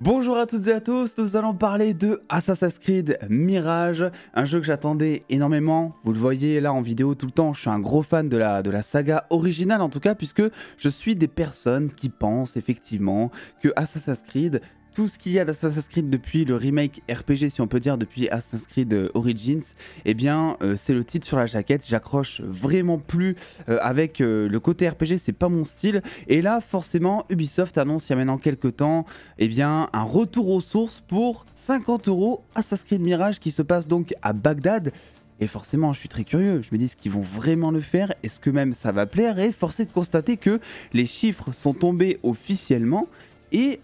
Bonjour à toutes et à tous, nous allons parler de Assassin's Creed Mirage, un jeu que j'attendais énormément, vous le voyez là en vidéo tout le temps, je suis un gros fan de la saga originale en tout cas, puisque je suis des personnes qui pensent effectivement que Assassin's Creed, tout ce qu'il y a d'Assassin's Creed depuis le remake RPG, si on peut dire, depuis Assassin's Creed Origins, eh bien, c'est le titre sur la jaquette. J'accroche vraiment plus avec le côté RPG, c'est pas mon style. Et là, forcément, Ubisoft annonce il y a maintenant quelques temps, eh bien, un retour aux sources pour 50 € Assassin's Creed Mirage qui se passe donc à Bagdad. Et forcément, je suis très curieux. Je me dis, est-ce qu'ils vont vraiment le faire? Est-ce que même ça va plaire? Et force est de constater que les chiffres sont tombés officiellement. Et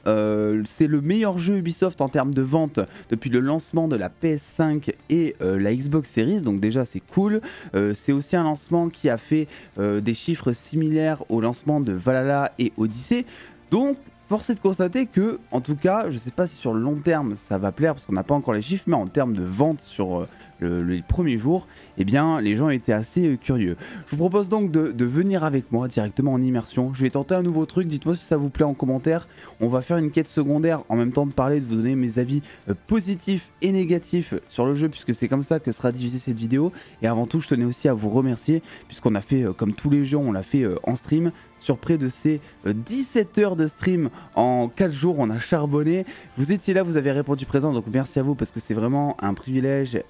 c'est le meilleur jeu Ubisoft en termes de vente depuis le lancement de la PS5 et la Xbox Series, donc déjà c'est cool. C'est aussi un lancement qui a fait des chiffres similaires au lancement de Valhalla et Odyssey. Donc force est de constater que, en tout cas, je ne sais pas si sur le long terme ça va plaire parce qu'on n'a pas encore les chiffres, mais en termes de vente sur les premiers jours, eh bien, les gens étaient assez curieux. Je vous propose donc de venir avec moi directement en immersion. Je vais tenter un nouveau truc, dites-moi si ça vous plaît en commentaire. On va faire une quête secondaire en même temps de parler, de vous donner mes avis positifs et négatifs sur le jeu, puisque c'est comme ça que sera divisée cette vidéo. Et avant tout, je tenais aussi à vous remercier, puisqu'on a fait, comme tous les jeux, on l'a fait en stream. Sur près de ces 17 heures de stream en 4 jours, on a charbonné. Vous étiez là, vous avez répondu présent, donc merci à vous parce que c'est vraiment un privilège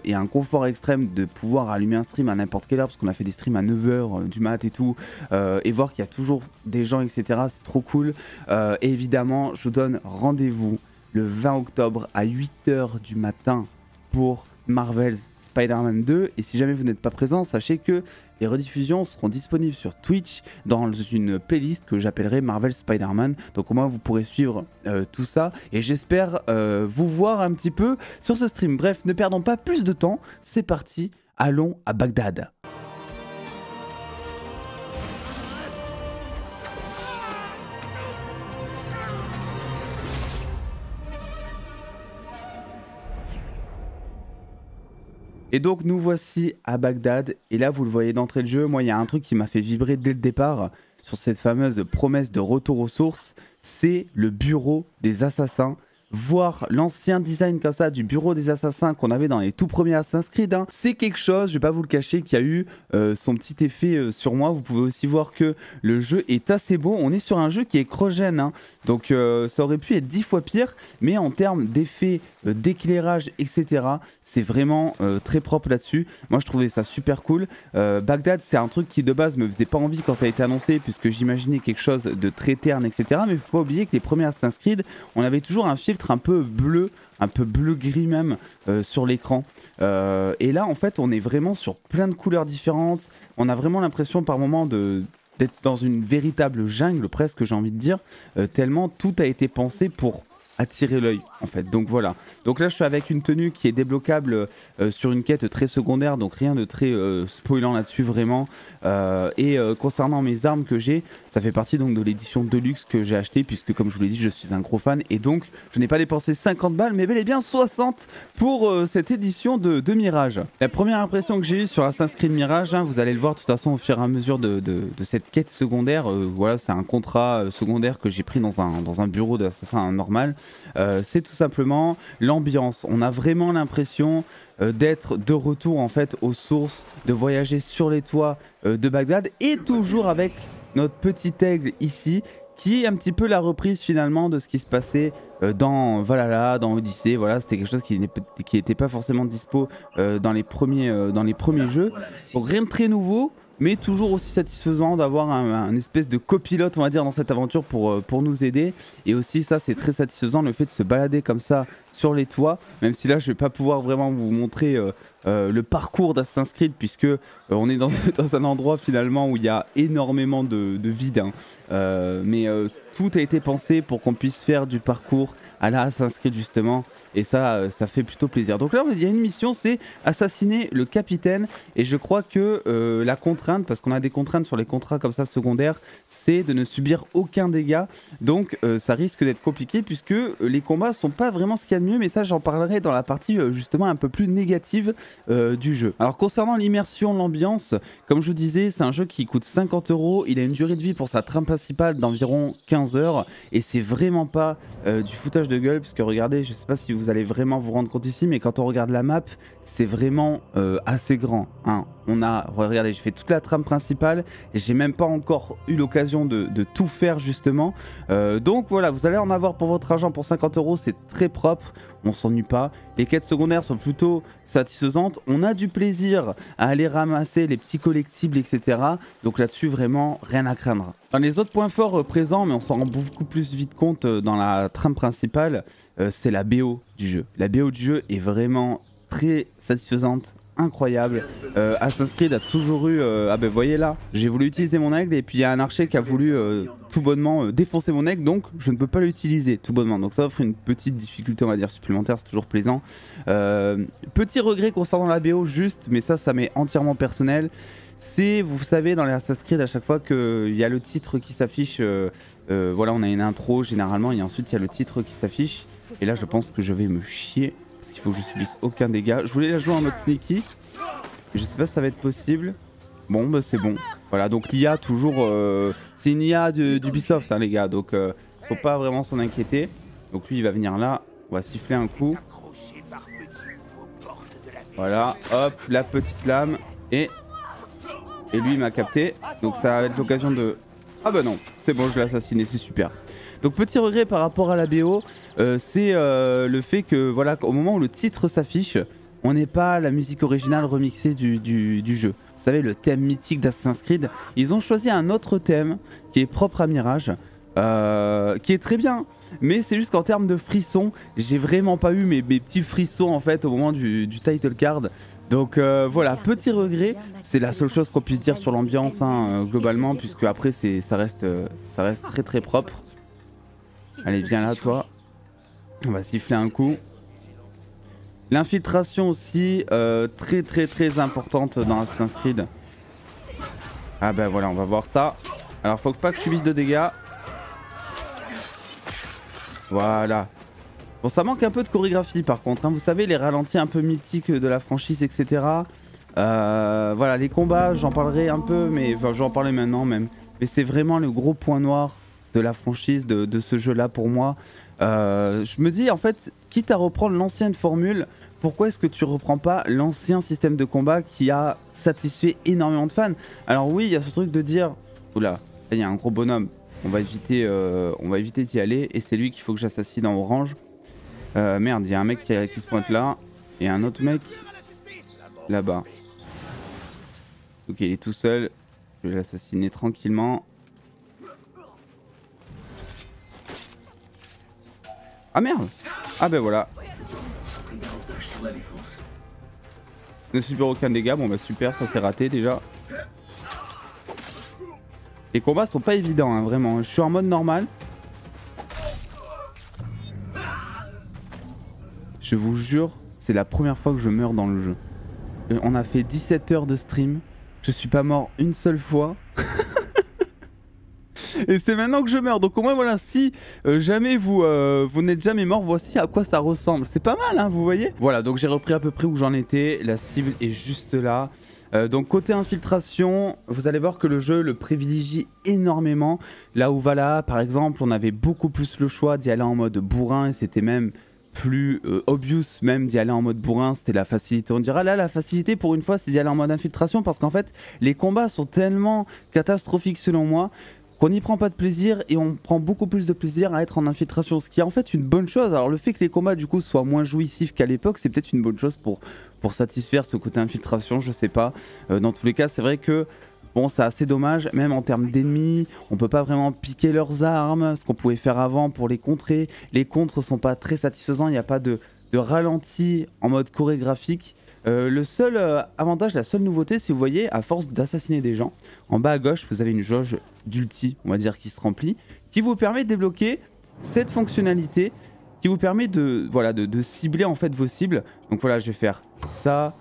et un confort extrême de pouvoir allumer un stream à n'importe quelle heure, parce qu'on a fait des streams à 9 h du mat et tout, et voir qu'il y a toujours des gens, etc. C'est trop cool. Et évidemment, je vous donne rendez-vous le 20 octobre à 8 h du matin pour Marvel's Spider-Man 2, et si jamais vous n'êtes pas présent, sachez que les rediffusions seront disponibles sur Twitch dans une playlist que j'appellerai Marvel Spider-Man. Donc au moins vous pourrez suivre tout ça et j'espère vous voir un petit peu sur ce stream. Bref, ne perdons pas plus de temps, c'est parti, allons à Bagdad. Et donc nous voici à Bagdad, et là vous le voyez d'entrée de jeu, moi il y a un truc qui m'a fait vibrer dès le départ sur cette fameuse promesse de retour aux sources, c'est le bureau des assassins. Voir l'ancien design comme ça du bureau des assassins qu'on avait dans les tout premiers Assassin's Creed, hein, c'est quelque chose, je vais pas vous le cacher, qui a eu son petit effet sur moi. Vous pouvez aussi voir que le jeu est assez beau, on est sur un jeu qui est cross-gen, hein, donc ça aurait pu être 10 fois pire, mais en termes d'effets, d'éclairage, etc., c'est vraiment très propre là-dessus. Moi je trouvais ça super cool. Bagdad, c'est un truc qui de base me faisait pas envie quand ça a été annoncé, puisque j'imaginais quelque chose de très terne, etc., mais faut pas oublier que les premiers Assassin's Creed, on avait toujours un filtre un peu bleu-gris même sur l'écran. Et là, en fait, on est vraiment sur plein de couleurs différentes. On a vraiment l'impression par moment d'être dans une véritable jungle, presque, j'ai envie de dire, tellement tout a été pensé pour attirer l'œil en fait. Donc voilà, donc là je suis avec une tenue qui est débloquable sur une quête très secondaire, donc rien de très spoilant là-dessus vraiment. Et concernant mes armes que j'ai, ça fait partie donc de l'édition Deluxe que j'ai acheté, puisque comme je vous l'ai dit, je suis un gros fan, et donc je n'ai pas dépensé 50 balles mais bel et bien 60 pour cette édition de Mirage. La première impression que j'ai eue sur Assassin's Creed Mirage, hein, vous allez le voir de toute façon au fur et à mesure de cette quête secondaire, voilà, c'est un contrat secondaire que j'ai pris dans un bureau d'assassin normal. C'est tout simplement l'ambiance. On a vraiment l'impression d'être de retour en fait aux sources, de voyager sur les toits de Bagdad, et toujours avec notre petit aigle ici, qui est un petit peu la reprise finalement de ce qui se passait dans Valhalla, dans Odyssey. Voilà, c'était quelque chose qui n'était pas forcément dispo dans les premiers jeux. Donc rien de très nouveau, mais toujours aussi satisfaisant d'avoir un espèce de copilote, on va dire, dans cette aventure pour nous aider. Et aussi ça, c'est très satisfaisant, le fait de se balader comme ça sur les toits, même si là je vais pas pouvoir vraiment vous montrer le parcours d'Assassin's Creed, puisque on est dans un endroit finalement où il y a énormément de vide, hein. Mais tout a été pensé pour qu'on puisse faire du parcours à la Assassin's Creed justement, et ça fait plutôt plaisir. Donc là il y a une mission, c'est assassiner le capitaine, et je crois que la contrainte, parce qu'on a des contraintes sur les contrats comme ça secondaires, c'est de ne subir aucun dégât. Donc ça risque d'être compliqué, puisque les combats sont pas vraiment ce qu'il y a de mieux, mais ça j'en parlerai dans la partie justement un peu plus négative du jeu. Alors concernant l'immersion, l'ambiance, comme je vous disais, c'est un jeu qui coûte 50 €. Il a une durée de vie pour sa trame principale d'environ 15 heures. Et c'est vraiment pas du foutage de gueule, puisque regardez, je sais pas si vous allez vraiment vous rendre compte ici, mais quand on regarde la map, c'est vraiment assez grand. Hein. Regardez, j'ai fait toute la trame principale et j'ai même pas encore eu l'occasion de tout faire justement. Donc voilà, vous allez en avoir pour votre argent pour 50 €, c'est très propre, on s'ennuie pas. Les quêtes secondaires sont plutôt satisfaisantes, on a du plaisir à aller ramasser les petits collectibles, etc. Donc là-dessus, vraiment, rien à craindre. Dans les autres points forts présents, mais on s'en rend beaucoup plus vite compte dans la trame principale, c'est la BO du jeu. La BO du jeu est vraiment très satisfaisante, incroyable. Assassin's Creed a toujours eu... ah ben voyez là, j'ai voulu utiliser mon aigle et puis il y a un archer qui a voulu tout bonnement défoncer mon aigle, donc je ne peux pas l'utiliser tout bonnement. Donc ça offre une petite difficulté, on va dire, supplémentaire, c'est toujours plaisant. Petit regret concernant la BO juste, mais ça m'est entièrement personnel. C'est, vous savez, dans les Assassin's Creed, à chaque fois qu'il y a le titre qui s'affiche, voilà, on a une intro généralement, et ensuite il y a le titre qui s'affiche. Et là, je pense que je vais me chier. Il faut que je subisse aucun dégât. Je voulais la jouer en mode sneaky. Je sais pas si ça va être possible. Bon, bah c'est bon. Voilà, donc l'IA toujours... c'est une IA d'Ubisoft, hein, les gars. Donc, faut pas vraiment s'en inquiéter. Donc lui, il va venir là. On va siffler un coup. Voilà, hop, la petite lame. Et lui, il m'a capté. Donc ça va être l'occasion de... Ah bah non, c'est bon, je l'ai assassiné, c'est super. Donc petit regret par rapport à la BO, c'est le fait que voilà, au moment où le titre s'affiche, on n'est pas la musique originale remixée du jeu. Vous savez, le thème mythique d'Assassin's Creed, ils ont choisi un autre thème qui est propre à Mirage, qui est très bien. Mais c'est juste qu'en termes de frissons, j'ai vraiment pas eu mes petits frissons en fait au moment du title card. Donc voilà, petit regret, c'est la seule chose qu'on puisse dire sur l'ambiance hein, globalement, puisque après ça reste très très propre. Allez, viens là, toi. On va siffler un coup. L'infiltration aussi, très très très importante dans Assassin's Creed. Ah ben voilà, on va voir ça. Alors, faut pas que je subisse de dégâts. Voilà. Bon, ça manque un peu de chorégraphie par contre. Hein. Vous savez, les ralentis un peu mythiques de la franchise, etc. Voilà, les combats, j'en parlerai un peu, mais enfin, j'en parlais maintenant même. Mais c'est vraiment le gros point noir de la franchise, de ce jeu-là pour moi. Je me dis, en fait, quitte à reprendre l'ancienne formule, pourquoi est-ce que tu reprends pas l'ancien système de combat qui a satisfait énormément de fans? Alors oui, il y a ce truc de dire, oula, il y a un gros bonhomme, on va éviter d'y aller, et c'est lui qu'il faut que j'assassine en orange. Merde, il y a un mec qui se pointe là, et un autre mec là-bas. Ok, il est tout seul, je vais l'assassiner tranquillement. Ah merde! Ah ben voilà. Ne subir aucun dégât, bon bah super, ça s'est raté déjà. Les combats sont pas évidents, hein, vraiment. Je suis en mode normal. Je vous jure, c'est la première fois que je meurs dans le jeu. On a fait 17 heures de stream. Je suis pas mort une seule fois. Et c'est maintenant que je meurs. Donc au moins voilà, si jamais vous n'êtes jamais mort, voici à quoi ça ressemble. C'est pas mal, hein, vous voyez. Voilà, donc j'ai repris à peu près où j'en étais. La cible est juste là. Donc côté infiltration, vous allez voir que le jeu le privilégie énormément. Là où Valhalla, par exemple, on avait beaucoup plus le choix d'y aller en mode bourrin. Et c'était même plus obvious même d'y aller en mode bourrin. C'était la facilité. On dira là, la facilité pour une fois, c'est d'y aller en mode infiltration. Parce qu'en fait, les combats sont tellement catastrophiques selon moi qu'on n'y prend pas de plaisir et on prend beaucoup plus de plaisir à être en infiltration, ce qui est en fait une bonne chose. Alors le fait que les combats du coup soient moins jouissifs qu'à l'époque, c'est peut-être une bonne chose pour satisfaire ce côté infiltration, je sais pas. Dans tous les cas, c'est vrai que bon, c'est assez dommage, même en termes d'ennemis, on peut pas vraiment piquer leurs armes, ce qu'on pouvait faire avant pour les contrer. Les contres sont pas très satisfaisants, il n'y a pas de ralenti en mode chorégraphique. Le seul avantage, la seule nouveauté, si vous voyez, à force d'assassiner des gens, en bas à gauche, vous avez une jauge d'ulti, on va dire, qui se remplit, qui vous permet de débloquer cette fonctionnalité, qui vous permet de, voilà, de cibler en fait vos cibles. Donc voilà, je vais faire ça,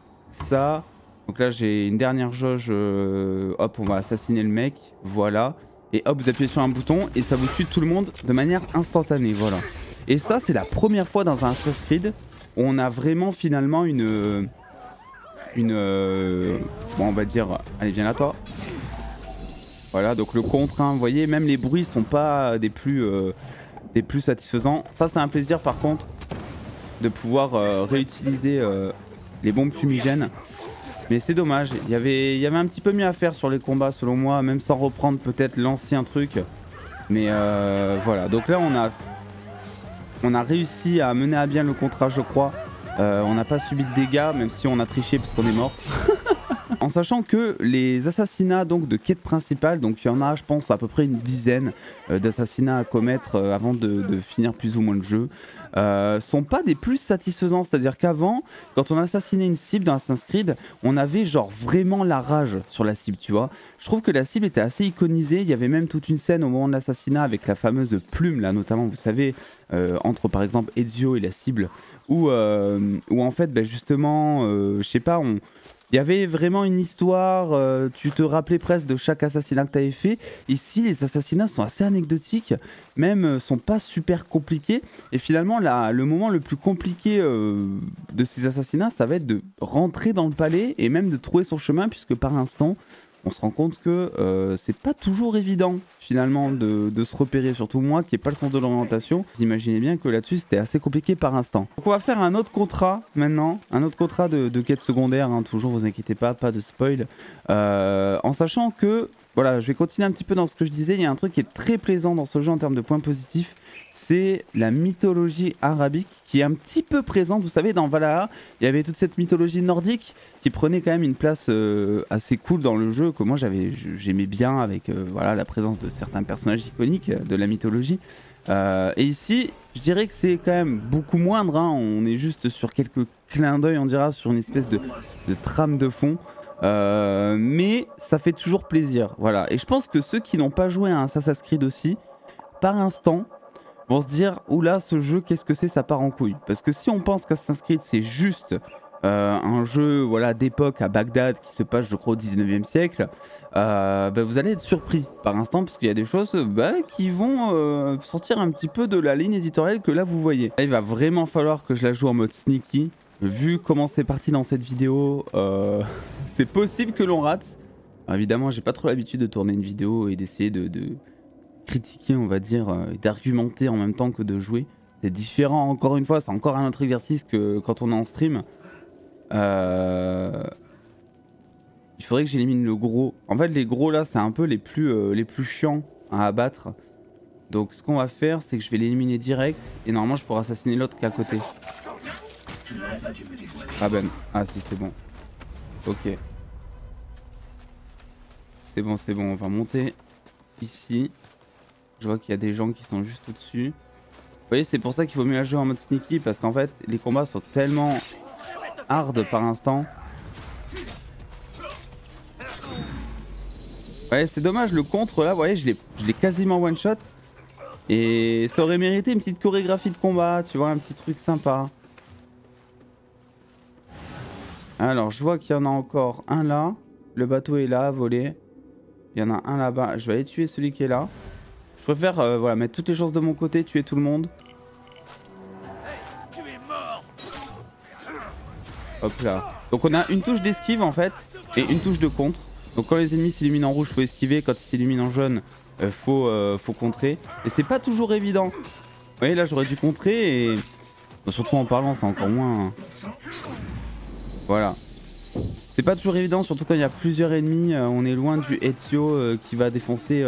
ça. Donc là, j'ai une dernière jauge, hop, on va assassiner le mec, voilà. Et hop, vous appuyez sur un bouton et ça vous tue tout le monde de manière instantanée, voilà. Et ça, c'est la première fois dans un Assassin's Creed où on a vraiment finalement une une... bon on va dire... Allez viens là toi. Voilà donc le contre, hein, vous voyez même les bruits sont pas des plus satisfaisants. Ça c'est un plaisir par contre de pouvoir réutiliser les bombes fumigènes. Mais c'est dommage, il y avait un petit peu mieux à faire sur les combats selon moi, même sans reprendre peut-être l'ancien truc. Mais voilà, donc là on a réussi à mener à bien le contrat je crois. On n'a pas subi de dégâts même si on a triché parce qu'on est mort. En sachant que les assassinats donc de quête principale, donc il y en a je pense à peu près une dizaine d'assassinats à commettre avant de finir plus ou moins le jeu, sont pas des plus satisfaisants. C'est-à-dire qu'avant, quand on assassinait une cible dans Assassin's Creed, on avait genre vraiment la rage sur la cible, tu vois. Je trouve que la cible était assez iconisée, il y avait même toute une scène au moment de l'assassinat avec la fameuse plume là notamment, vous savez, entre par exemple Ezio et la cible, où en fait bah, justement, je sais pas, il y avait vraiment une histoire, tu te rappelais presque de chaque assassinat que tu avais fait. Ici, les assassinats sont assez anecdotiques, même sont pas super compliqués. Et finalement, le moment le plus compliqué de ces assassinats, ça va être de rentrer dans le palais et même de trouver son chemin, puisque par l'instant, on se rend compte que c'est pas toujours évident finalement de se repérer, surtout moi qui n'ai pas le sens de l'orientation. Vous imaginez bien que là-dessus c'était assez compliqué par instant. Donc on va faire un autre contrat maintenant, un autre contrat de quête secondaire, hein, toujours vous inquiétez pas de spoil. En sachant que, voilà, je vais continuer un petit peu dans ce que je disais, il y a un truc qui est très plaisant dans ce jeu en termes de points positifs. C'est la mythologie arabique qui est un petit peu présente. Vous savez, dans Valhalla, il y avait toute cette mythologie nordique qui prenait quand même une place assez cool dans le jeu, que moi j'aimais bien avec voilà, la présence de certains personnages iconiques de la mythologie. Et ici, je dirais que c'est quand même beaucoup moindre, hein. On est juste sur quelques clins d'œil, on dira, sur une espèce de trame de fond. Mais ça fait toujours plaisir. Voilà. Et je pense que ceux qui n'ont pas joué à un Assassin's Creed aussi, par instant, vont se dire oula, ce jeu qu'est-ce que c'est, ça part en couille. Parce que si on pense qu'Assassin's Creed c'est juste un jeu voilà, d'époque à Bagdad qui se passe je crois au 19e siècle, bah, vous allez être surpris par instant parce qu'il y a des choses qui vont sortir un petit peu de la ligne éditoriale que là vous voyez. Là, il va vraiment falloir que je la joue en mode sneaky. Vu comment c'est parti dans cette vidéo, c'est possible que l'on rate. Alors, évidemment j'ai pas trop l'habitude de tourner une vidéo et d'essayer de critiquer on va dire et d'argumenter en même temps que de jouer. C'est différent, encore une fois, c'est encore un autre exercice que quand on est en stream. Il faudrait que j'élimine le gros. En fait les gros là c'est un peu les plus chiants à abattre. Donc ce qu'on va faire c'est que je vais l'éliminer direct et normalement je pourrai assassiner l'autre qui est à côté. Ah ben, ah si c'est bon. Ok. C'est bon, on va monter ici. Je vois qu'il y a des gens qui sont juste au-dessus. Vous voyez, c'est pour ça qu'il vaut mieux la jouer en mode sneaky, parce qu'en fait, les combats sont tellement hard par instant. Ouais, c'est dommage, le contre là, vous voyez, je l'ai quasiment one shot. Et ça aurait mérité une petite chorégraphie de combat, tu vois, un petit truc sympa. Alors, je vois qu'il y en a encore un là. Le bateau est là, volé. Il y en a un là-bas. Je vais aller tuer celui qui est là. Je préfère voilà, mettre toutes les chances de mon côté, tuer tout le monde. Hop là. Donc on a une touche d'esquive en fait et une touche de contre. Donc quand les ennemis s'illuminent en rouge, faut esquiver. Quand ils s'illuminent en jaune, faut contrer. Et c'est pas toujours évident. Vous voyez là, j'aurais dû contrer et surtout en parlant, c'est encore moins. Voilà. C'est pas toujours évident, surtout quand il y a plusieurs ennemis. On est loin du Ezio qui va défoncer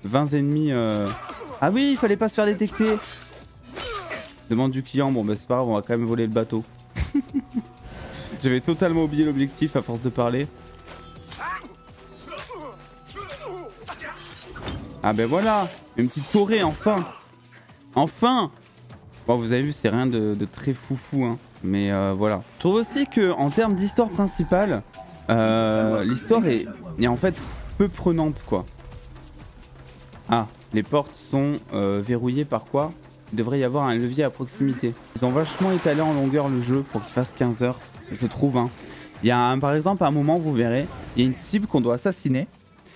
20 ennemis. Ah oui, il fallait pas se faire détecter. Demande du client. Bon bah c'est pas grave, on va quand même voler le bateau. J'avais totalement oublié l'objectif à force de parler. Ah ben voilà, une petite Corée enfin. Enfin. Bon vous avez vu, c'est rien de très foufou hein. Mais voilà. Je trouve aussi que en termes d'histoire principale, l'histoire est en fait peu prenante quoi. Ah, les portes sont verrouillées par quoi? Il devrait y avoir un levier à proximité. Ils ont vachement étalé en longueur le jeu pour qu'il fasse 15 heures, je trouve. Hein. Il y a par exemple à un moment, vous verrez, il y a une cible qu'on doit assassiner.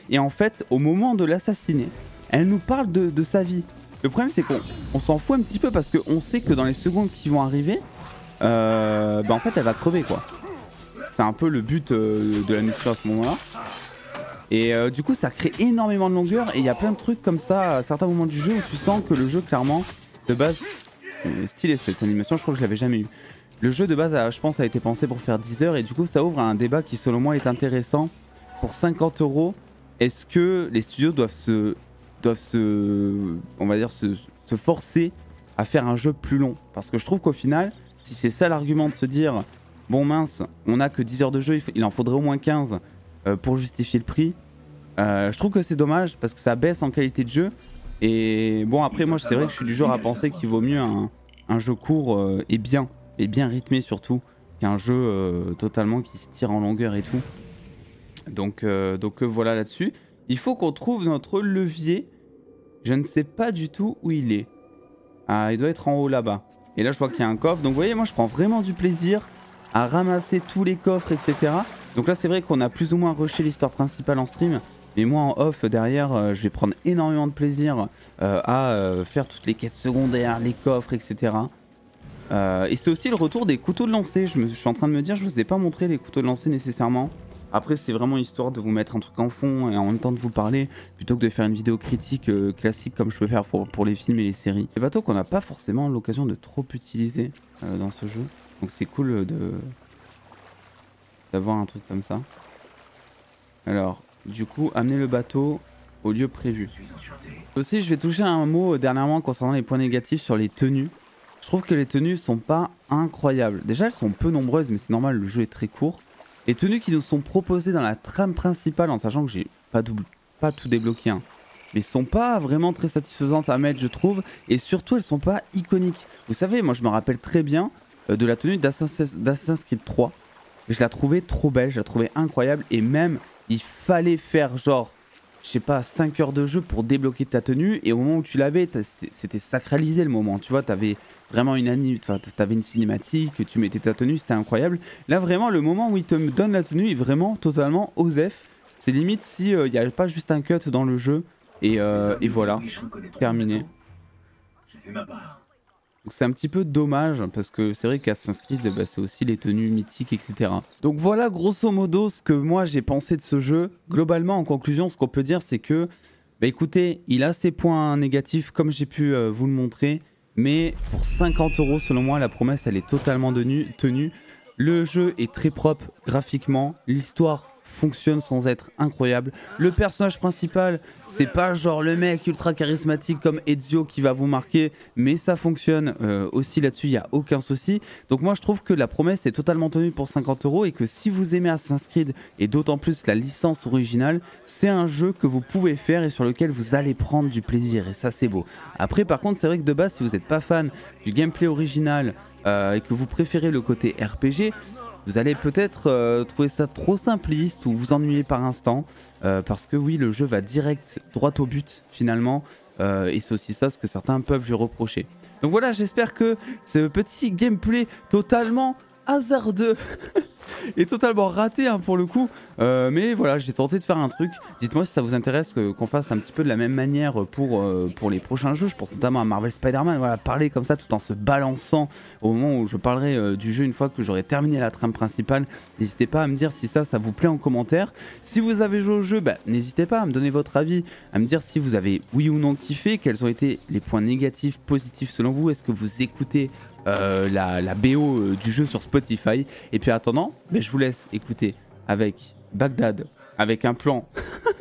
Et en fait, au moment de l'assassiner, elle nous parle de sa vie. Le problème, c'est qu'on s'en fout un petit peu parce qu'on sait que dans les secondes qui vont arriver, en fait, elle va crever quoi. C'est un peu le but de la mission à ce moment-là. Et du coup ça crée énormément de longueur et il y a plein de trucs comme ça à certains moments du jeu où tu sens que le jeu clairement de base, stylé cette animation, je crois que je l'avais jamais eu. Le jeu de base je pense a été pensé pour faire 10 heures et du coup ça ouvre un débat qui selon moi est intéressant. Pour 50 €, est-ce que les studios doivent se on va dire se forcer à faire un jeu plus long? Parce que je trouve qu'au final, si c'est ça l'argument de se dire bon mince, on a que 10 heures de jeu, il en faudrait au moins 15 pour justifier le prix, je trouve que c'est dommage parce que ça baisse en qualité de jeu. Et bon après moi c'est vrai que je suis du genre à penser qu'il vaut mieux un jeu court et bien rythmé surtout qu'un jeu totalement qui se tire en longueur et tout. Donc voilà là-dessus. Il faut qu'on trouve notre levier. Je ne sais pas du tout où il est. Ah, il doit être en haut là-bas. Et là je vois qu'il y a un coffre. Donc vous voyez moi je prends vraiment du plaisir à ramasser tous les coffres etc. Donc là c'est vrai qu'on a plus ou moins rushé l'histoire principale en stream. Mais moi en off derrière je vais prendre énormément de plaisir à faire toutes les quêtes secondaires, les coffres etc. Et c'est aussi le retour des couteaux de lancer. Je suis en train de me dire je vous ai pas montré les couteaux de lancer nécessairement. Après c'est vraiment histoire de vous mettre un truc en fond et en même temps de vous parler plutôt que de faire une vidéo critique classique comme je peux faire pour les films et les séries. Des bateaux qu'on n'a pas forcément l'occasion de trop utiliser dans ce jeu. Donc c'est cool d'avoir un truc comme ça. Alors du coup amener le bateau au lieu prévu. Aussi je vais toucher un mot dernièrement concernant les points négatifs sur les tenues. Je trouve que les tenues sont pas incroyables. Déjà elles sont peu nombreuses mais c'est normal, le jeu est très court. Les tenues qui nous sont proposées dans la trame principale, en sachant que j'ai pas tout débloqué, hein, mais sont pas vraiment très satisfaisantes à mettre je trouve, et surtout elles sont pas iconiques. Vous savez, moi je me rappelle très bien de la tenue d'Assassin's Creed 3. Je la trouvais trop belle, je la trouvais incroyable, et même il fallait faire genre, je sais pas, 5 heures de jeu pour débloquer ta tenue, et au moment où tu l'avais, c'était sacralisé le moment, tu vois, t'avais vraiment t'avais une cinématique, tu mettais ta tenue, c'était incroyable. Là vraiment le moment où il te donne la tenue est vraiment totalement osef. C'est limite si il n'y a pas juste un cut dans le jeu et voilà, terminé. Donc c'est un petit peu dommage parce que c'est vrai qu'Assassin's Creed bah, c'est aussi les tenues mythiques etc. Donc voilà grosso modo ce que moi j'ai pensé de ce jeu. Globalement en conclusion ce qu'on peut dire c'est que bah écoutez il a ses points négatifs comme j'ai pu vous le montrer. Mais pour 50 € selon moi la promesse elle est totalement tenue. Le jeu est très propre graphiquement, l'histoire fonctionne sans être incroyable. Le personnage principal c'est pas genre le mec ultra charismatique comme Ezio qui va vous marquer, mais ça fonctionne aussi là-dessus, il n'y a aucun souci. Donc moi je trouve que la promesse est totalement tenue pour 50 € et que si vous aimez Assassin's Creed et d'autant plus la licence originale, c'est un jeu que vous pouvez faire et sur lequel vous allez prendre du plaisir et ça c'est beau. Après par contre c'est vrai que de base si vous n'êtes pas fan du gameplay original et que vous préférez le côté RPG, vous allez peut-être trouver ça trop simpliste ou vous ennuyer par instant parce que oui le jeu va direct droit au but finalement et c'est aussi ça ce que certains peuvent lui reprocher. Donc voilà j'espère que ce petit gameplay totalement hasardeux et totalement raté hein, pour le coup mais voilà j'ai tenté de faire un truc. Dites-moi si ça vous intéresse qu'on fasse un petit peu de la même manière pour les prochains jeux. Je pense notamment à Marvel Spider-Man, voilà, parler comme ça tout en se balançant au moment où je parlerai du jeu une fois que j'aurai terminé la trame principale. N'hésitez pas à me dire si ça vous plaît en commentaire. Si vous avez joué au jeu, bah, n'hésitez pas à me donner votre avis, à me dire si vous avez oui ou non kiffé, quels ont été les points négatifs, positifs selon vous, est-ce que vous écoutez la BO du jeu sur Spotify. Et puis attendant, mais je vous laisse écouter avec Bagdad, avec un plan,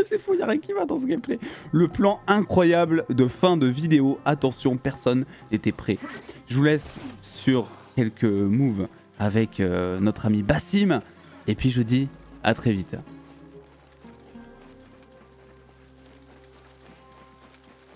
c'est fou, il n'y a rien qui va dans ce gameplay, le plan incroyable de fin de vidéo. Attention, personne n'était prêt. Je vous laisse sur quelques moves avec notre ami Bassim, et puis je vous dis à très vite.